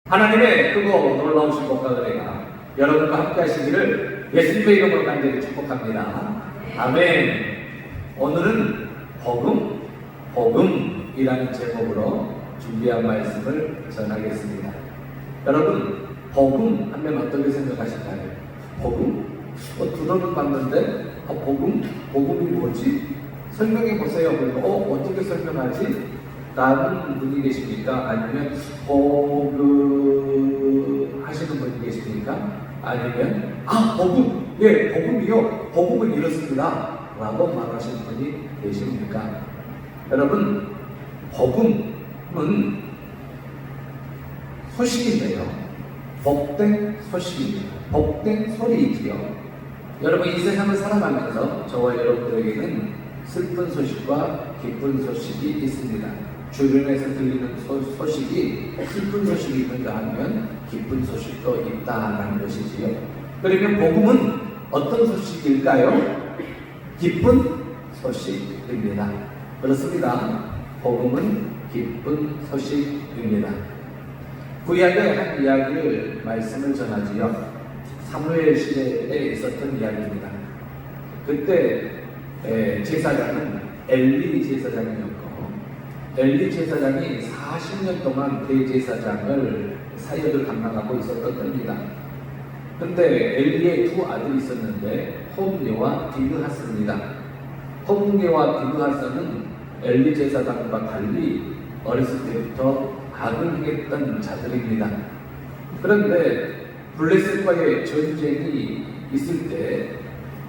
하나님의 크고 놀라우신 복과 은혜가 여러분과 함께 하시기를 예수님의 이름으로 간절히 축복합니다. 아멘. 오늘은 복음이라는 제목으로 준비한 말씀을 전하겠습니다. 여러분, 복음 하면 어떻게 생각하실까요? 복음? 들어는 봤는데 복음이 뭐지? 설명해 보세요. 그리고 어떻게 설명하지? 라는 분이 계십니까? 아니면 복음 하시는 분이 계십니까? 아니면 복음! 예, 복음이요. 복음은 이렇습니다. 라고 말하시는 분이 계십니까? 여러분, 복음은 소식인데요. 복된 소식입니다. 복된 소리이지요. 여러분, 이 세상을 살아가면서 저와 여러분들에게는 슬픈 소식과 기쁜 소식이 있습니다. 주변에서 들리는 소식이 슬픈 소식이 있는가 하면 기쁜 소식도 있다는 것이지요. 그러면 복음은 어떤 소식일까요? 기쁜 소식입니다. 그렇습니다. 복음은 기쁜 소식입니다. 구약의 한 이야기를 말씀을 전하지요. 사무엘 시대에 있었던 이야기입니다. 그때 제사장은 엘리 제사장이었고, 엘리 제사장이 40년 동안 대제사장을 사역을 감당하고 있었던 때입니다. 근데 엘리의 두 아들이 있었는데 홈니와 비느하스입니다. 홈니와 비느하스는 엘리 제사장과 달리 어렸을 때부터 악을 행했던 자들입니다. 그런데 블레셋과의 전쟁이 있을 때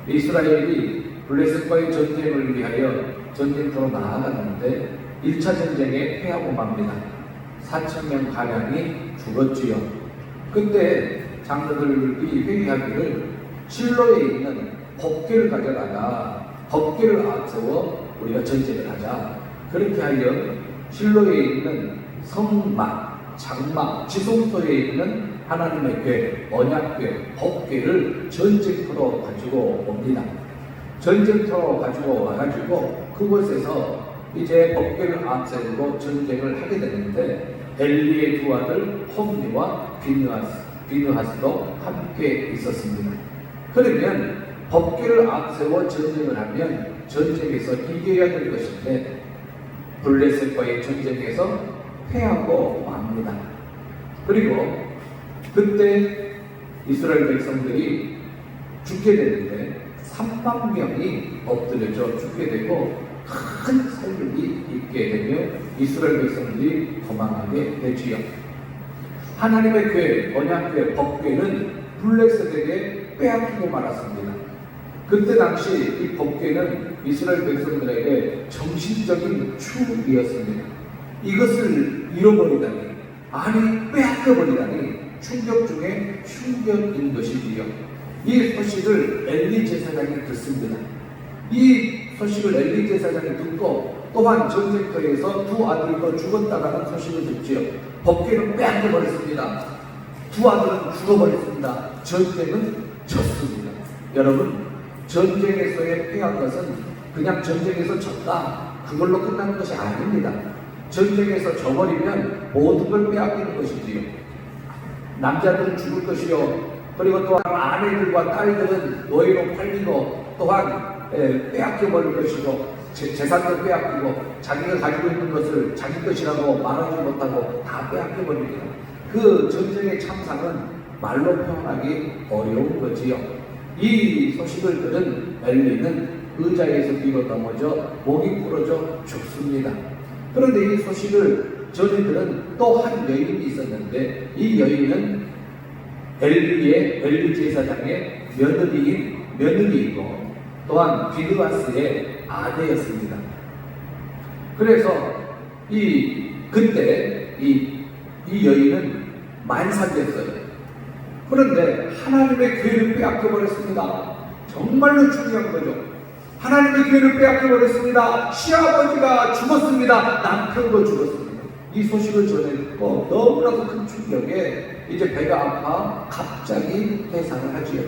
이스라엘이 블레셋과의 전쟁을 위하여 전쟁터로 나아갔는데 1차 전쟁에 패하고 맙니다. 4,000명 가량이 죽었지요. 그때 장로들이 회의하기를 실로에 있는 법궤를 가져다가 법궤를 앞세워 우리가 전쟁을 하자. 그렇게 하여 실로에 있는 성막, 장막, 지성소에 있는 하나님의 궤, 언약궤, 법궤를 전쟁터로 가지고 옵니다. 전쟁터로 가지고 와가지고 그곳에서 이제 법궤를 앞세우고 전쟁을 하게 되는데 엘리의 두 아들 홈니와 비느하스도 함께 있었습니다. 그러면 법궤를 앞세워 전쟁을 하면 전쟁에서 이겨야 될 것인데 블레셋과의 전쟁에서 패하고 맙니다. 그리고 그때 이스라엘 백성들이 죽게 되는데 3만 명이 엎드려져 죽게 되고 큰 살림이 있게 되며 이스라엘 백성들이 도망하게 되지요. 하나님의 궤, 언약궤, 법궤는 블레셋에게 빼앗기고 말았습니다. 그때 당시 이 법궤는 이스라엘 백성들에게 정신적인 추억이었습니다. 이것을 잃어버리다니, 아니 빼앗겨버리다니 충격 중에 충격인 것이지요. 이 소식을 엘리 제사장이 듣습니다. 이 소식을 엘리 제사장이 듣고 또한 전쟁터에서 두 아들도 죽었다라는 소식을 듣지요. 법궤는 빼앗겨버렸습니다. 두 아들은 죽어버렸습니다. 전쟁은 졌습니다. 여러분, 전쟁에서의 패한 것은 그냥 전쟁에서 졌다, 그걸로 끝나는 것이 아닙니다. 전쟁에서 져버리면 모든 걸 빼앗기는 것이지요. 남자들은 죽을 것이요, 그리고 또한 아내들과 딸들은 노예로 팔리고 또한 빼앗겨버릴 것이고, 재산도 빼앗기고, 자기가 가지고 있는 것을 자기 것이라고 말하지 못하고 다 빼앗겨버립니다. 그 전쟁의 참상은 말로 표현하기 어려운 거지요. 이 소식을 들은 엘리는 의자에서 뒤로 넘어져 목이 부러져 죽습니다. 그런데 이 소식을 전해들은 또 한 여인이 있었는데 이 여인은 엘리 제사장의 며느리이고 또한 비느하스의 아내였습니다. 그래서 그때 이 여인은 만삭이었어요. 그런데 하나님의 궤를 빼앗겨버렸습니다. 정말로 중요한 거죠. 하나님의 궤를 빼앗겨버렸습니다. 시아버지가 죽었습니다. 남편도 죽었습니다. 이 소식을 전해듣고 너무나도 큰 충격에 이제 배가 아파 갑자기 해산을 하지요.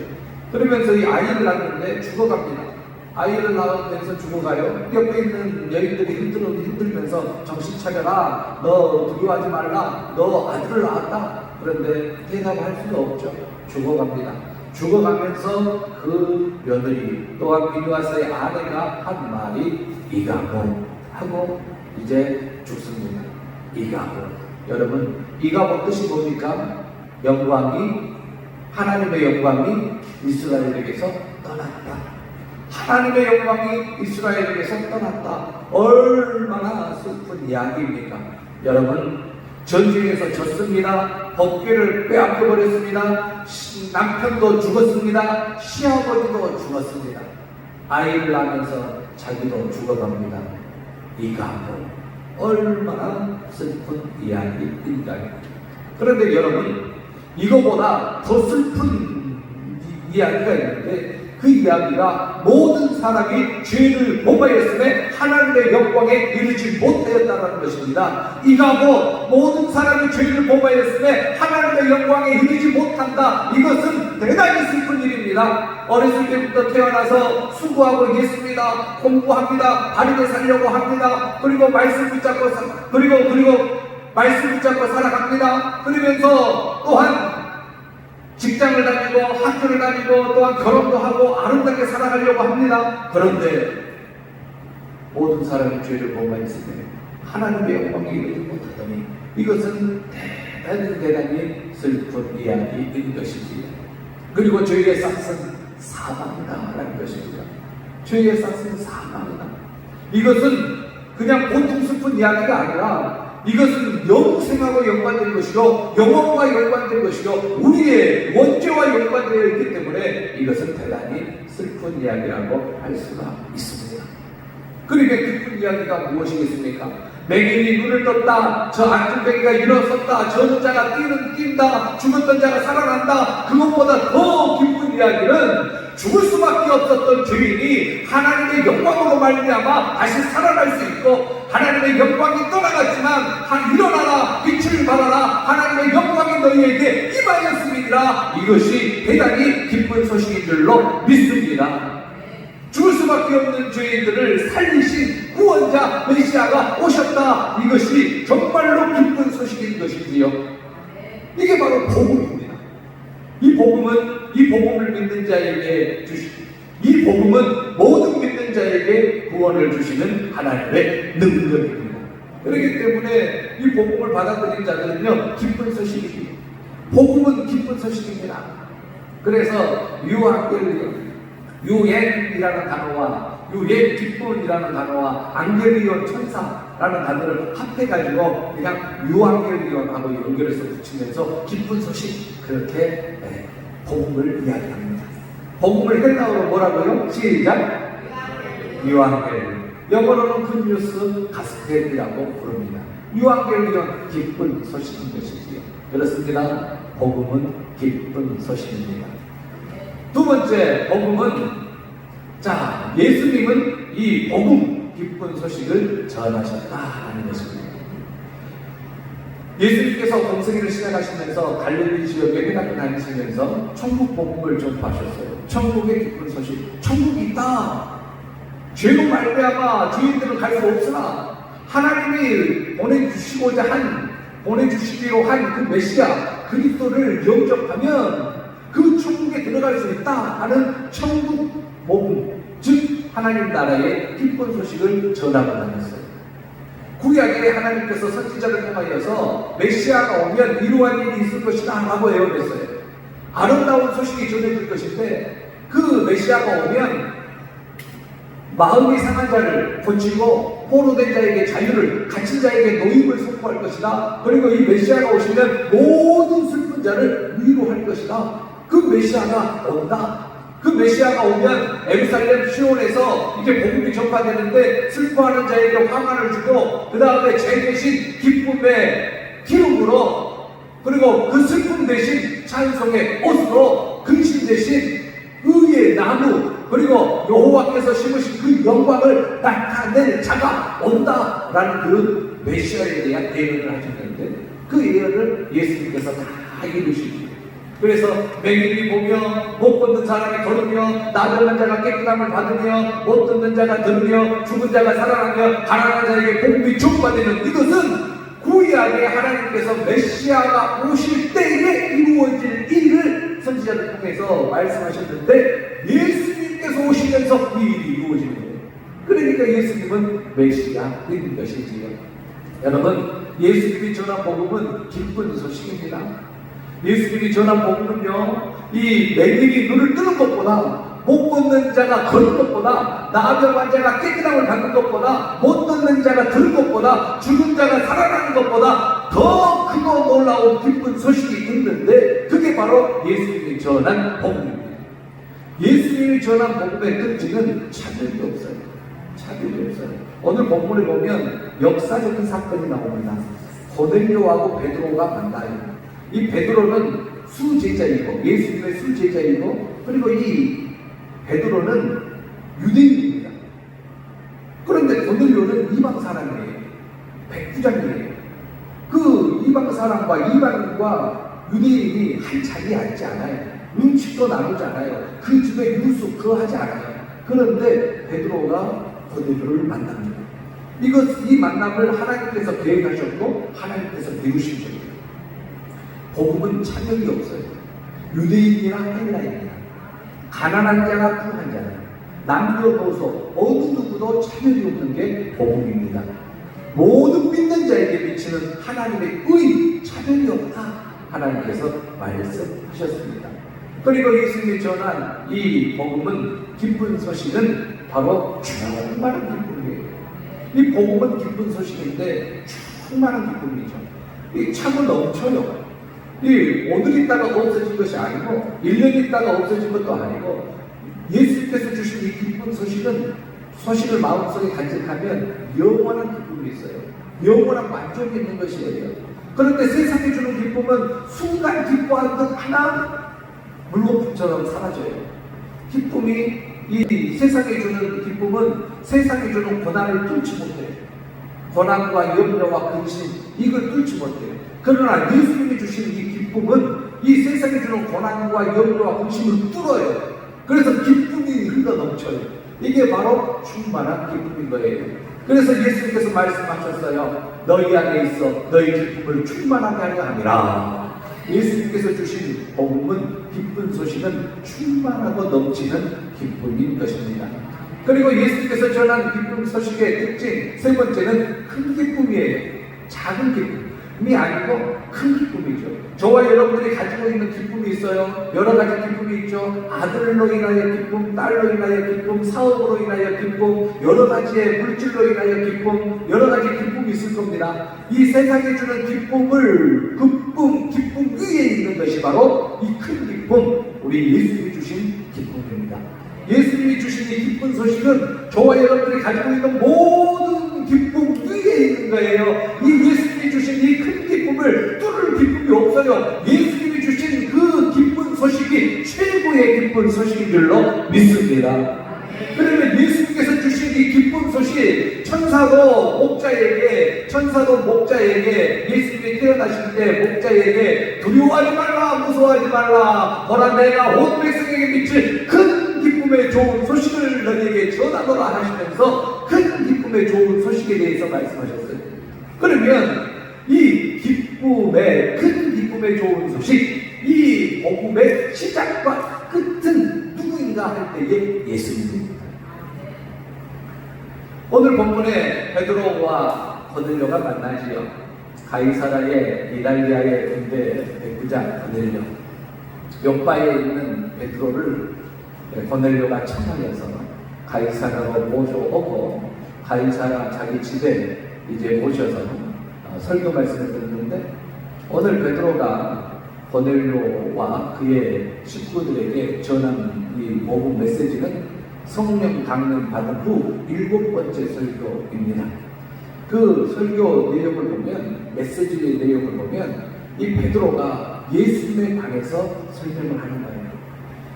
그러면서 이 아이를 낳는데 죽어갑니다. 아이를 낳으면서 죽어가요. 옆에 있는 여인들이 흔들면서 정신 차려라, 너 두려워하지 말라, 너 아들을 낳았다, 그런데 대답할 수가 없죠. 죽어갑니다. 죽어가면서 그 며느리 또한 비누아스의 아내가 한 말이 이가보 하고 이제 죽습니다. 이가보. 여러분, 이가보 뜻이 뭡니까? 영광이, 하나님의 영광이 이스라엘에게서 떠났다. 하나님의 영광이 이스라엘에게서 떠났다. 얼마나 슬픈 이야기입니까? 여러분, 전쟁에서 졌습니다. 법궤를 빼앗겨 버렸습니다. 남편도 죽었습니다. 시아버지도 죽었습니다. 아이를 낳으면서 자기도 죽어갑니다. 이가보. 얼마나 슬픈 이야기인가요? 그런데 여러분, 이거보다 더 슬픈 이야기가 있는데 그 이야기가 모든 사람이 죄를 범하였음에 하나님의 영광에 이르지 못하였다는 것입니다. 이가보, 모든 사람이 죄를 범하였음에 하나님의 영광에 이르지 못한다. 이것은 대단히 슬픈 일입니다. 어렸을 때부터 태어나서 수고하고 있습니다. 공부합니다. 바르게 살려고 합니다. 그리고 말씀 붙잡고 그리고 말씀 붙잡고 살아갑니다. 그러면서 또한 직장을 다니고 학교를 다니고 또한 결혼도 하고 아름답게 살아가려고 합니다. 그런데 모든 사람이 죄를 범하였으면 하나님의 영광에 이르지 못하더니 이것은 대단히 슬픈 이야기인 것입니다. 그리고 죄의 싹은 사망이다라는 것입니다. 죄의 싹은 사망이다. 이것은 그냥 보통 슬픈 이야기가 아니라 이것은 영생하고 연관된 것이요 영원과 연관된 것이요 우리의 원죄와 연관되어 있기 때문에 이것은 대단히 슬픈 이야기라고 할 수가 있습니다. 그러니까 기쁜 이야기가 무엇이겠습니까? 맹인이 눈을 떴다. 저 안중뱅이가 일어섰다. 저 자가 뛴다. 죽었던 자가 살아난다. 그것보다 더 기쁜 이야기는 죽을 수밖에 없었던 죄인이 하나님의 영광으로 말미암아 다시 살아날 수 있고 하나님의 영광이 떠나갔지만 일어나라 빛을 발하라 하나님의 영광이 너희에게 임하였습니다. 이것이 대단히 기쁜 소식인 줄로 믿습니다. 죽을 수밖에 없는 죄인들을 살리신 구원자 메시아가 오셨다. 이것이 정말로 기쁜 소식인 것이지요. 이게 바로 복음입니다. 이 복음을 믿는 자에게 이 복음은 모든 믿는 자에게 구원을 주시는 하나님의 능력입니다. 그렇기 때문에 이 복음을 받아들인 자들은요 기쁜 소식입니다. 복음은 기쁜 소식입니다. 그래서 유엔이라는 단어와 유엔 기쁨이라는 단어와 안겔리온 천사라는 단어를 합해가지고 그냥 유앙겔리온하고 연결해서 붙이면서 기쁜 소식 그렇게 복음을 이야기합니다. 복음을 헬라어로 뭐라고요? 시작! 유앙겔리온. 영어로는 그 뉴스 가스펠이라고 부릅니다. 유앙겔리온 기쁜 소식인 것이지요. 그렇습니다. 복음은 기쁜 소식입니다. 두 번째 복음은 예수님은 이 복음 기쁜 소식을 전하셨다는 것입니다. 예수님께서 공생애를 시작하시면서 갈릴리 지역에 회당을 다니시면서 천국 복음을 전파하셨어요. 천국의 기쁜 소식, 천국이 있다. 죄로 말미암아 죄인들은 갈 수 없으나 하나님이 보내주시기로 한 그 메시아 그리스도를 영접하면 그 천국에 들어갈 수 있다 하는 천국 복음, 즉 하나님 나라의 기쁜 소식을 전하고 다녔어요. 구약에 하나님께서 선지자를 통하여서 메시아가 오면 이러한 일이 있을 것이다 라고 예언했어요. 아름다운 소식이 전해질 것인데 그 메시아가 오면 마음이 상한 자를 고치고 포로된 자에게 자유를, 갇힌 자에게 노임을 선포할 것이다. 그리고 이 메시아가 오시면 모든 슬픈 자를 위로할 것이다. 그 메시아가 온다. 그 메시아가 오면 예루살렘 시온에서 이제 복음이 전파되는데 슬퍼하는 자에게 평안을 주고 그 다음에 죄 대신 기쁨의 기름으로 그리고 그 슬픔 대신 찬송의 옷으로 근심 대신 의의 나무 그리고 여호와께서 심으신 그 영광을 나타낼 자가 온다라는 그 메시아에 대한 예언을 하셨는데 그 예언을 예수님께서 다 이루시고 그래서 맹인이 보며 못 걷는 사람이 걸으며 나병한 자가 깨끗함을 받으며 못 듣는 자가 들으며 죽은 자가 살아나며 가난한 자에게 복음이 전파되는 이것은 구약 유일하게 하나님께서 메시아가 오실 때에 이루어질 일을 선지자를 통해서 말씀하셨는데 예수님께서 오시면서 이 일이 이루어지는 거예요. 그러니까 예수님은 메시아인 것이지요. 여러분, 예수님이 전한 복음은 기쁜 소식입니다. 예수님이 전한 복음은요, 이 맹인이 눈을 뜨는 것보다, 못 걷는 자가 걷는 것보다, 나병 환자가 깨끗함을 받는 것보다, 못 듣는 자가 들은 것보다, 죽은 자가 살아나는 것보다 더 크고 놀라운 기쁜 소식이 있는데, 그게 바로 예수님이 전한 복음입니다. 예수님이 전한 복음의 특징은 차별이 없어요. 차별이 없어요. 오늘 본문에 보면 역사적인 사건이 나옵니다. 고넬료하고 베드로가 만나요. 이 베드로는 수제자이고, 예수님의 수제자이고, 그리고 이 베드로는 유대인입니다. 그런데 고넬료는 이방 사람이에요. 백부장이에요. 그 이방 사람과 이방인과 유대인이 한 자리에 앉지 않아요. 음식도 나누지 않아요. 그 집에 유수 그하지 않아요. 그런데 베드로가 고넬료를 만납니다. 이 만남을 하나님께서 계획하셨고 하나님께서 이루신 거예요. 복음은 차별이 없어요. 유대인이나 헬라인이나 가난한 자가 부한 자나 남녀노소 어느 누구도 차별이 없는 게 복음입니다. 모든 믿는 자에게 미치는 하나님의 의, 차별이 없다 하나님께서 말씀하셨습니다. 그리고 예수님이 전한 이 복음은, 기쁜 소식은 바로 충만한 기쁨이에요. 이 복음은 기쁜 소식인데 충만한 기쁨이죠. 이 차고 넘쳐요. 이 오늘 있다가 없어진 것이 아니고 1년 있다가 없어진 것도 아니고, 예수님께서 주신 이 기쁜 소식을 마음속에 간직하면 영원한 기쁨이 있어요. 영원한 만족이 있는 것이에요. 그런데 세상이 주는 기쁨은 순간 기뻐하는 듯 하나 물거품처럼 사라져요. 기쁨이, 이 세상에 주는 기쁨은 세상에 주는 고난을 뚫지 못해요. 고난과 염려와 근심, 이걸 뚫지 못해요. 그러나 예수님이 주신 이 기쁨은 이 세상에 주는 고난과 염려와 근심을 뚫어요. 그래서 기쁨이 흘러넘쳐요. 이게 바로 충만한 기쁨인 거예요. 그래서 예수님께서 말씀하셨어요. 너희 안에 있어 너희 기쁨을 충만하게 하려 함이라. 예수님께서 주신 복음은, 기쁜 소식은 충만하고 넘치는 기쁨인 것입니다. 그리고 예수님께서 전한 기쁜 소식의 특징 세 번째는 큰 기쁨이에요. 작은 기쁨이 아니고 큰 기쁨이죠. 저와 여러분들이 가지고 있는 기쁨이 있어요. 여러 가지 기쁨이 있죠. 아들로 인하여 기쁨, 딸로 인하여 기쁨, 사업으로 인하여 기쁨, 여러 가지의 물질로 인하여 기쁨, 여러 가지 기쁨이 있을 겁니다. 이 세상에 주는 기쁨을, 기쁨 위에 있는 것이 바로 이 큰 기쁨, 우리 예수님이 주신 기쁨입니다. 예수님이 주신 이 기쁜 소식은 저와 여러분들이 가지고 있는 모든 기쁨 위에 있는 거예요. 이 예수님이 주신 이 큰 기쁨을 뚫을 기쁨이 없어요. 예수님이 주신 그 기쁜 소식이 최고의 기쁜 소식인 줄로 믿습니다. 그러면 예수님께서 주신 이 기쁜 소식, 천사도 목자에게 예수님이 태어나실 때 목자에게 두려워하지 말라, 무서워하지 말라, 보라 내가 온 백성에게 미칠 큰 기쁨의 좋은 소식을 너희에게 전하노라 하시면서 큰 기쁨의 좋은 소식에 대해서 말씀하셨어요. 그러면 이 기쁨의, 큰 기쁨의 좋은 소식, 이 복음의 시작과 끝은 누구인가 할 때에 예수님입니다. 오늘 본문에 베드로와 고넬료가 만나지요. 가이사라의 이달리아의 군대 백부장 고넬료, 요바에 있는 베드로를 고넬료가 청하여서 가이사라로 모셔오고 가이사라 자기 집에 이제 모셔서 설교 말씀을 듣는데, 오늘 베드로가 고넬료와 그의 식구들에게 전한 이 복음 메시지는 성령 강림 받은 후 7번째 설교입니다. 그 설교 내용을 보면, 메시지의 내용을 보면 이 베드로가 예수님에 관해서 설명을 하는 거예요.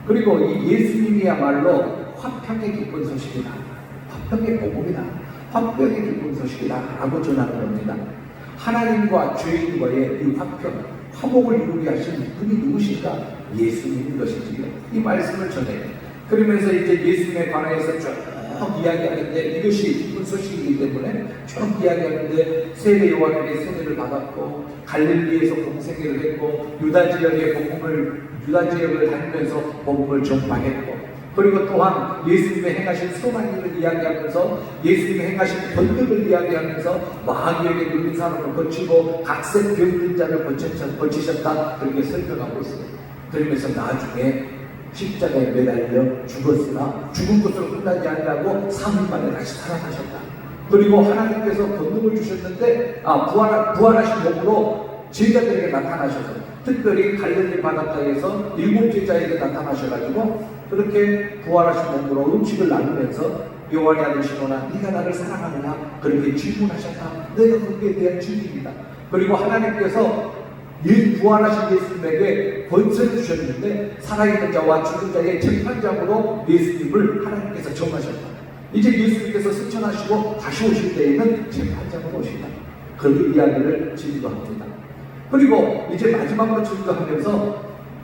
그리고 이 예수님이야말로 화평의 기쁜 소식이다, 화평의 복음이다, 화평의 기쁜 소식이다 라고 전하는 겁니다. 하나님과 죄인과의 이 화평, 화목을 이루게 하신 분이 누구실까? 예수님인 것이지요. 이 말씀을 전해요. 그러면서 이제 예수님에 관해서 쭉 이야기하는데 이것이 기쁜 소식이기 때문에 쭉 이야기하는데 세례 요한에게 세례를 받았고 갈릴리에서 공생애를 했고 유다 지역을 다니면서 복음을 전파했고 그리고 또한 예수님의 행하신 선한 일을 이야기하면서 예수님의 행하신 권능을 이야기하면서 마귀에게 눌린 사람을 고치고 각색 병든 자를 고치셨다 그렇게 설명하고 있습니다. 그러면서 나중에 십자가에 매달려 죽었으나 죽은 것으로 끝나지 아니하고 3일 만에 다시 살아나셨다. 그리고 하나님께서 권능을 주셨는데 부활하신 몸으로 제자들에게 나타나셔서 특별히 갈릴리 바닷가에서 7 제자에게 나타나셔가지고 그렇게 부활하신 몸으로 음식을 나누면서 요한의 아들 시몬아 네가 나를 사랑하느냐 그렇게 질문하셨다. 내가 거기에 대한 질문입니다. 그리고 하나님께서 부활하신 예수님에게 권세를 주셨는데 살아있는 자와 죽은 자의 재판장으로 예수님을 하나님께서 정하셨다. 이제 예수님께서 승천하시고 다시 오실 때에는 재판장으로 오신다. 그 이야기를 증거합니다. 그리고 이제 마지막으로 증거하면서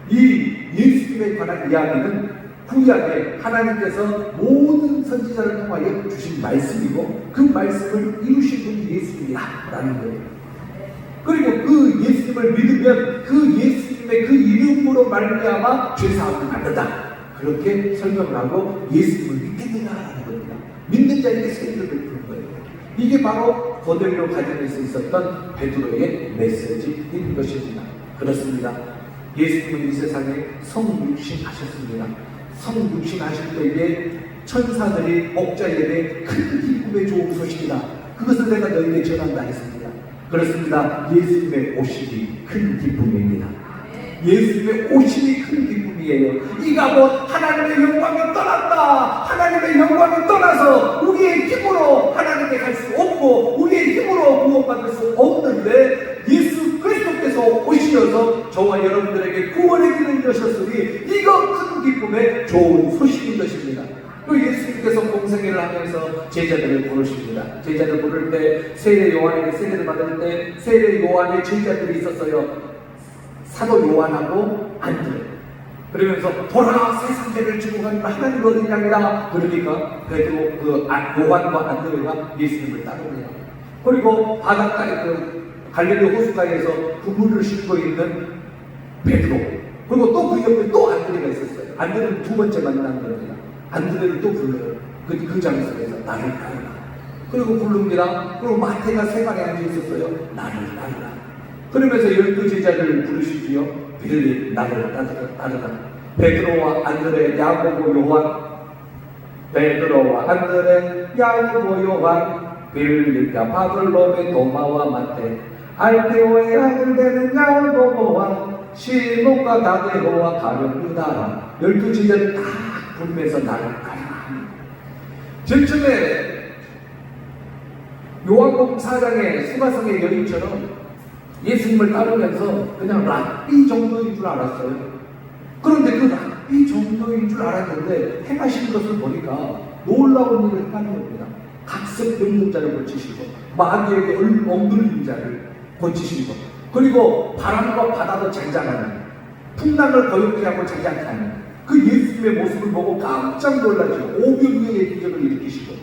이 예수님에 관한 이야기는 구약에 하나님께서 모든 선지자를 통하여 주신 말씀이고 그 말씀을 이루신 분이 예수님이라는 거예요. 그리고 그 예수님을 믿으면 그 예수님의 그 이름으로 말미암아 죄사함을 받는다. 그렇게 설명을 하고 예수님을 믿게 되라는 겁니다. 믿는 자에게 세례를 베푸는 거예요. 이게 바로 고넬료 가정에서 있었던 베드로의 메시지인 것입니다. 그렇습니다. 예수님은 이 세상에 성육신하셨습니다. 성육신하실 때에 천사들이 목자에게 큰 기쁨의 좋은 소식이다. 그것을 내가 너희에게 전한다 했습니다. 그렇습니다. 예수님의 오심이 큰 기쁨입니다. 예수님의 오심이 큰 기쁨이에요. 이가 곧 하나님의 영광이 떠났다. 하나님의 영광이 떠나서 우리의 힘으로 하나님께 갈 수 없고 우리의 힘으로 구원받을 수 없는데 예수 그리스도께서 오시어서 저와 여러분들에게 구원의 길을 여셨으니 이거 큰 기쁨의 좋은 소식인 것입니다. 또 예수님께서 공생애를 하면서 제자들을 부르십니다. 제자들 부를 때 세례 요한에게 세례를 받을 때 세례 요한의 제자들이 있었어요. 사도 요한하고 안드레. 그러면서 돌아 세상 죄를 지고 가는 하나님 어린 양이다. 그러니까 베드로 요한과 안드레가 예수님을 따릅니다. 그리고 바닷가에 갈릴리 호숫가에서 그물을 싣고 있는 베드로. 그리고 또 그 옆에 또 안드레가 있었어요. 안드레는 2번째 만난 겁니다. 안드레를 또 불러요. 그 장소에서 나를 따르라. 그리고 부릅니다. 그리고 마태가 세간에 앉아 있었어요. 나를 따르라. 그러면서 12 제자들을 부르시지요. 빌립 나를 따르라. 베드로와 안드레, 야고보, 요한. 베드로와 안드레, 야고보, 요한. 빌립과 바들로메, 도마와 마태. 알페오의 아들 되는 야고보와 시몬과 다데오와 가룟 유다라. 12 제자를 다 부르면서 나를 따르라. 제일 처음에 요한복음 4장의 수가성의 여인처럼 예수님을 따르면서 그냥 랍비 정도인 줄 알았어요. 그런데 그 랍비 정도인 줄 알았는데 행하신 것을 보니까 놀라운 일을 하는 겁니다. 각색 병든 자를 고치시고 마귀에게 엉들린 자를 고치시고 그리고 바람과 바다도 잔잔하는 풍랑을 거역케 하고 잔잔케 하는 그 예수님의 모습을 보고 깜짝 놀라시고 500명의 기적을 일으키시고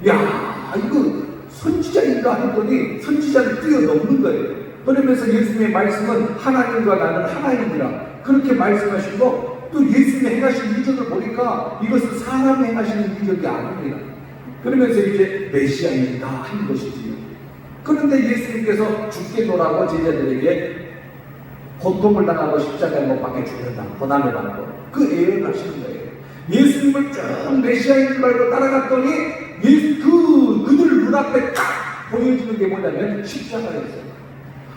야 이거 선지자인가 했더니 선지자를 뛰어넘는 거예요. 그러면서 예수님의 말씀은 하나님과 나는 하나님이라 그렇게 말씀하시고 또 예수님의 행하신 이적을 보니까 이것은 사람이 행하시는 이적이 아닙니다. 그러면서 이제 메시아인가 하는 것이지요. 그런데 예수님께서 죽겠노라고 제자들에게 고통을 당하고 십자가에 못 박혀 죽는다. 고난을 받고 그 예언을 하시는 거예요. 예수님을 쭉 메시아인 줄 알고 따라갔더니 그들 눈앞에 딱 보여지는 게 뭐냐면 십자가였어요.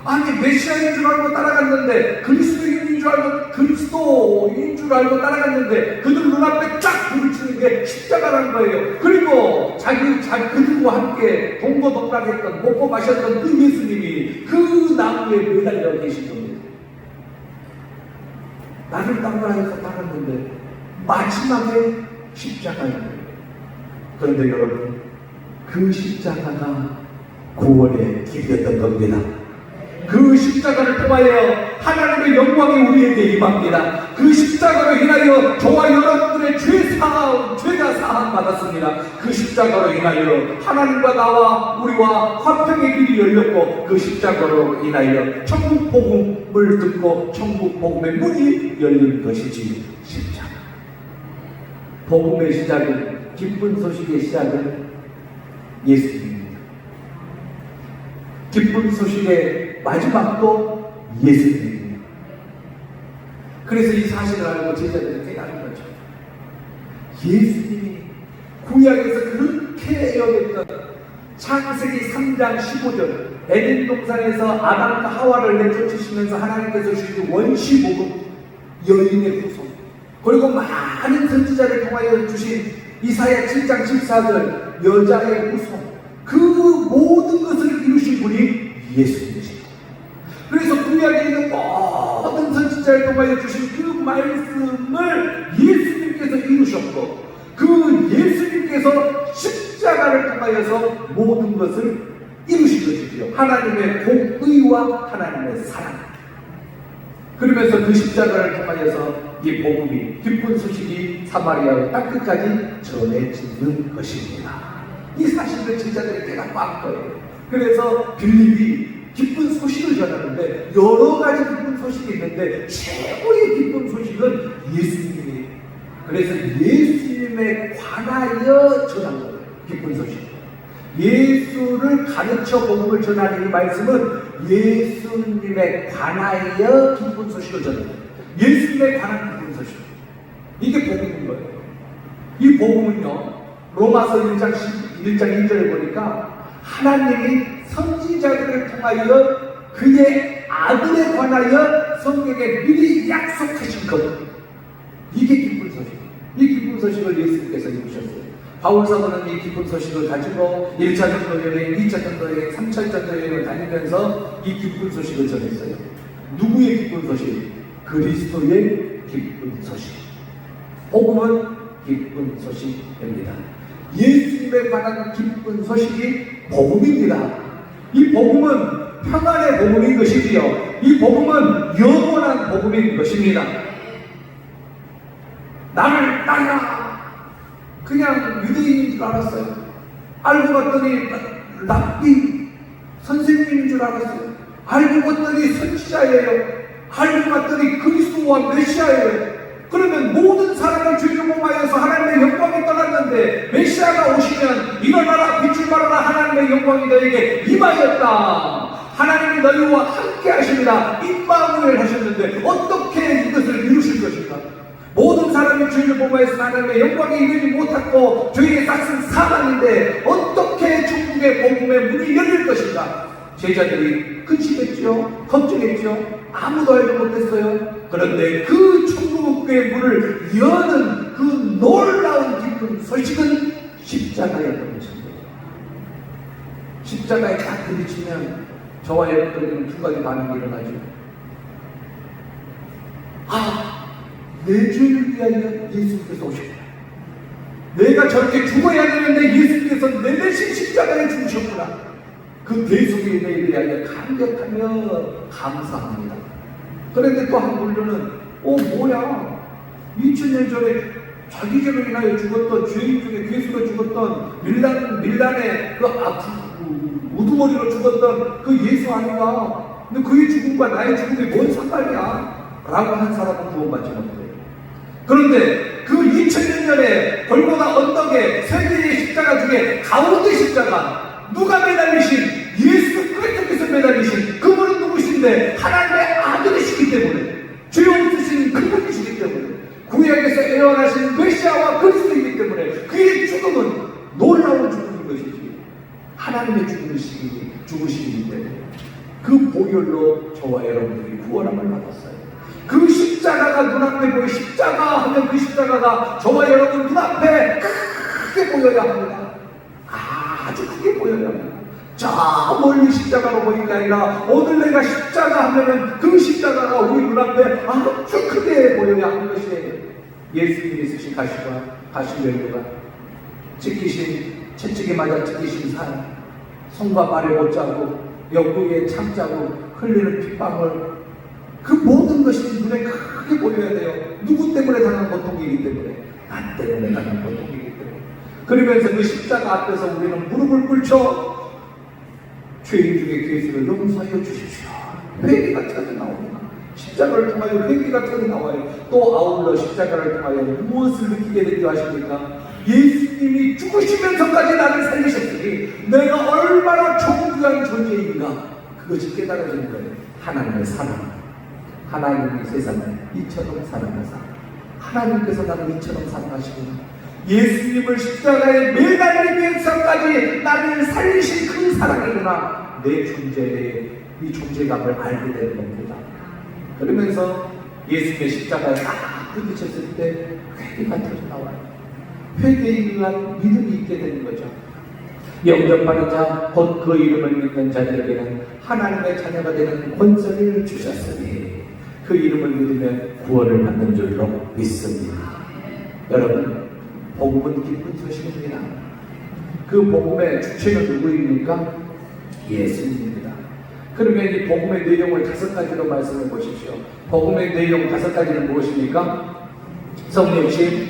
아니 메시아인 줄 알고 따라갔는데 그리스도인 줄 알고 따라갔는데 그들 눈앞에 쫙 부딪히는 게 십자가라는 거예요. 그리고 그들과 함께 동거동락했던 먹고 마셨던 그 예수님이 그 나무에 매달려 계신 겁니다. 나를 따르라 해서 따랐는데 마지막에 십자가예요. 그런데 여러분 그 십자가가 구원의 길이었던 겁니다. 그 십자가를 통하여 하나님의 영광이 우리에게 임합니다. 그 십자가로 인하여 저와 여러분들의 죄가 사함 받았습니다. 그 십자가로 인하여 하나님과 나와 우리와 화평의 길이 열렸고, 그 십자가로 인하여 천국 복음을 듣고 천국 복음의 문이 열린 것이지. 십자가. 복음의 시작은, 기쁜 소식의 시작은 예수님입니다. 기쁜 소식의 마지막도 예수님입니다. 그래서 이 사실을 알고 제자들이 깨달은 거죠. 예수님이 구약에서 그렇게 여겼던 창세기 3장 15절, 에덴 동산에서 아담과 하와를 내쫓으시면서 하나님께서 주신 원시복음, 여인의 후손, 그리고 많은 선지자를 통하여 주신 이사야 7장 14절, 여자의 후손, 그 모든 것을 이루신 분이 예수님이십니다. 그래서 구약에 있는 모든 선지자를 통하여 주신 그 말씀을 예수님께서 이루셨고, 그 예수님께서 십자가를 통하여서 모든 것을 이루신 것이지요. 하나님의 공의와 하나님의 사랑. 그러면서 그 십자가를 통하여서 이 복음이, 기쁜 소식이 사마리아의 땅끝까지 전해지는 것입니다. 이 사실을 제자들이 깨닫고 한 거예요. 그래서 빌립이 기쁜 소식을 전하는데, 여러 가지 기쁜 소식이 있는데 최고의 기쁜 소식은 예수님이에요. 그래서 예수님에 관하여 전한 거예요. 기쁜 소식. 예수를 가르쳐 복음을 전하는 이 말씀은 예수님에 관하여 기쁜 소식을 전합니다. 예수님에 관한 기쁜 소식. 이게 복음인 거예요. 이 복음은요, 로마서 1장 2절을 보니까 하나님이 선지자들을 통하여 그의 아들에 관하여 성경에 미리 약속하신 것. 이게 기쁜 소식. 이 기쁜 소식을 예수님께서 이루셨어요. 바울 사도는 이 기쁜 소식을 가지고 1차 전도 여행, 2차 전도 여행, 3차 전도 여행을 다니면서 이 기쁜 소식을 전했어요. 누구의 기쁜 소식? 그리스도의 기쁜 소식. 복음은 기쁜 소식입니다. 예수님에 관한 기쁜 소식이 복음입니다. 이 복음은 평안의 복음인 것이지요. 이 복음은 영원한 복음인 것입니다. 나를 따라 그냥 유대인인 줄 알았어요. 알고 봤더니 랍비 선생님인 줄 알았어요. 알고 봤더니 선지자예요. 알고 봤더니 그리스도와 메시아예요. 그러면 모든 사람을 주님을 몸하여서 하나님의 영광이 떠났는데, 메시아가 오시면 일어나라 빛을 발하라, 하나님의 영광이 너에게 임하였다, 하나님이 너희와 함께 하십니다, 임마누엘 하셨는데 어떻게 이것을 이루실 것인가? 모든 사람이 주님을 보고해서 하나님의 영광에 이르지 못하고 저희의 싹은 사망인데 어떻게 천국의 복음의 문이 열릴 것인가? 제자들이 근심했죠. 걱정했죠. 아무도 알지 못했어요. 그런데 그 천국의 문을 여는 그 놀라운 기쁜 소식은 십자가였던 것입니다. 십자가에 딱 부딪히면 저와 여러분들은 두 가지 반응이 일어나죠. 내 죄를 위하여 예수님께서 오셨구나. 내가 저렇게 죽어야 되는데 예수님께서 내 대신 십자가에 죽으셨구나. 그 대속에 대하여 감격하며 감사합니다. 그런데 또 한 분류는 뭐야, 2000년 전에 자기 죄로 인하여 죽었던 죄인 중에 괴수로 죽었던 밀란의 우두머리로 죽었던 그 예수 아닌가? 근데 그의 죽음과 나의 죽음이 뭔 상관이야? 라고 한 사람은 구원받지 못해요. 그런데 그 2000년 전에 골고다 언덕에 세 개의 십자가 중에 가운데 십자가, 누가 매달리신? 예수 그리스도께서 매달리신 그분은 누구신데? 하나님의 아들이시기 때문에, 죄 없으신 그분이시기 때문에, 구약에서 애원하신 메시아와 그리스도이기 때문에 그의 죽음은 놀라운 죽음인 것이지, 하나님의 죽으시기 때문에 그 보혈로 저와 여러분들이 구원함을 받았어요. 그 십자가가 눈앞에 보여. 십자가 하면 그 십자가가 저와 여러분 눈앞에 크게 보여야 합니다. 아주 크게 보여야 합니다. 저 멀리 십자가로 보이는 게 아니라 오늘 내가 십자가 하면은 그 십자가가 우리 눈앞에 아주 크게 보여야 하는 것이에요. 예수님이 쓰신 가시면류가 찢기신, 채찍에 맞아 찢기신 살, 손과 발에 못자국, 옆구리에 참자국, 흘리는 핏방울, 그 모든 모든 것이 눈에 크게 보여야 돼요. 누구 때문에 당한 고통이기 때문에, 나 때문에 당한 고통이기 때문에. 그러면서 그 십자가 앞에서 우리는 무릎을 꿇죠. 죄인 중에 죄수를 용서하여 주십시오. 회개가 터져 나옵니다. 십자가를 통하여 회개가 터져 나와요. 또 아울러 십자가를 통하여 무엇을 느끼게 되지 아십니까? 예수님이 죽으시면서까지 나를 살리셨으니 내가 얼마나 존귀한 존재인가, 그것이 깨달아지는 거예요. 하나님의 사랑, 하나님이 세상을 이처럼 사랑하사, 하나님께서 나를 이처럼 사랑하시구나, 예수님을 십자가에 매달리면서까지 나를 살리신 그 사랑이구나, 내 존재의 이 존재감을 알게 되는 겁니다. 그러면서 예수님의 십자가에 딱 부딪혔을 때 회개가 터져 나와요. 회개에 의한 믿음이 있게 되는 거죠. 영접하는 자, 곧 그 이름을 믿는 자들에게는 하나님의 자녀가 되는 권세를 주셨으니 그 이름을 믿으면 구원을 받는 줄로 믿습니다. 여러분, 복음은 기쁜 소식입니다. 그 복음의 주체는 누구입니까? 예수님입니다. 그러면 이 복음의 내용을 5가지로 말씀해 보십시오. 복음의 내용 5가지는 무엇입니까? 성령신,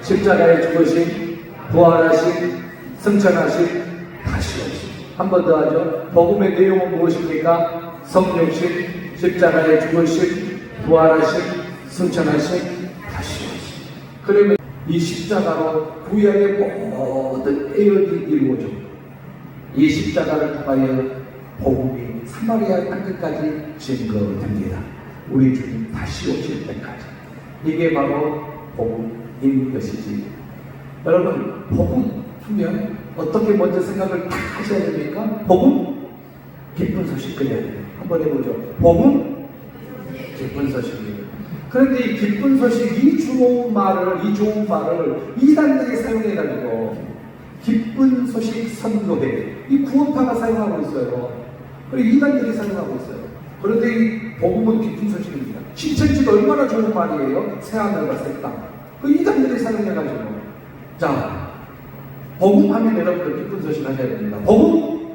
십자가에 죽으신, 부활하신, 승천하신, 다시 오신. 한 번 더 하죠. 복음의 내용은 무엇입니까? 성령신, 십자가에 죽으신, 부활하신, 승천하신, 다시 오신. 그러면 이 십자가로 구약의 모든 애언이 이루어져. 이 십자가를 통하여 복음이 사마리아 땅끝까지 증거됩니다. 우리 주님 다시 오실 때까지. 이게 바로 복음인 것이지. 여러분, 복음 하면 어떻게 먼저 생각을 딱 하셔야 됩니까? 복음? 기쁜 소식 그래야 돼요. 한번 해보죠. 복음? 기쁜 소식입니다. 그런데 이 기쁜 소식, 이 좋은 말을 이단들이 사용해가지고 기쁜 소식 선교회, 이 구원파가 사용하고 있어요. 그리고 이단들이 사용하고 있어요. 그런데 이 복음은 기쁜 소식입니다. 신천지가 얼마나 좋은 말이에요? 새하늘과 새 땅. 그 이단들이 사용해가지고. 자, 복음 하면 여러분들 기쁜 소식 하셔야 됩니다. 복음?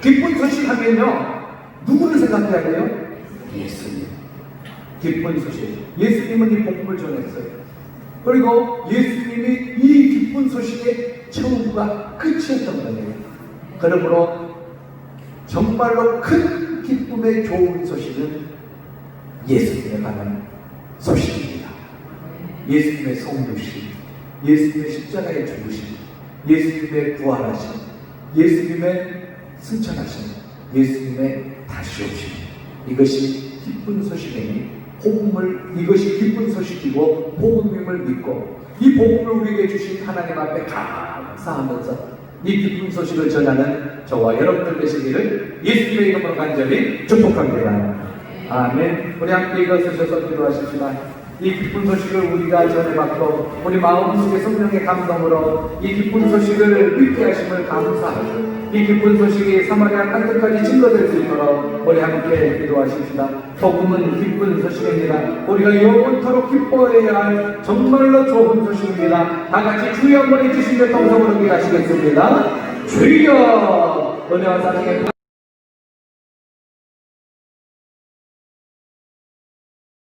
기쁜 소식 하면요, 누구를 생각해야 돼요? 예수님. 기쁜 소식. 예수님은 이 복음을 전했어요. 그리고 예수님이 이 기쁜 소식의 처음과 끝이었던 거예요. 그러므로 정말로 큰 기쁨의 좋은 소식은 예수님에 관한 소식입니다. 예수님의 성육신, 예수님의 십자가에 죽으심, 예수님의 부활하심, 예수님의 승천하심, 예수님의 다시 오심. 이것이 기쁜 소식이니 이것이 기쁜 소식이고 복음임을 믿고 이 복음을 우리에게 주신 하나님 앞에 감사하면서 이 기쁜 소식을 전하는 저와 여러분들 되시기를 예수님의 이름으로 간절히 축복합니다. 아멘. 우리 함께 일어서셔서 기도하십시다. 이 기쁜 소식을 우리가 전해받고 우리 마음속에 성령의 감동으로 이 기쁜 소식을 믿게 하심을 감사하고 이 기쁜 소식이 사마리아 땅끝까지 증거될 수 있도록 우리 함께 기도하십시다. 복음은 기쁜 소식입니다. 우리가 영원토록 기뻐해야 할 정말로 좋은 소식입니다. 다같이 주여 한번 해주시며 동성으로 기도하시겠습니다. 주여, 은혜와 사랑의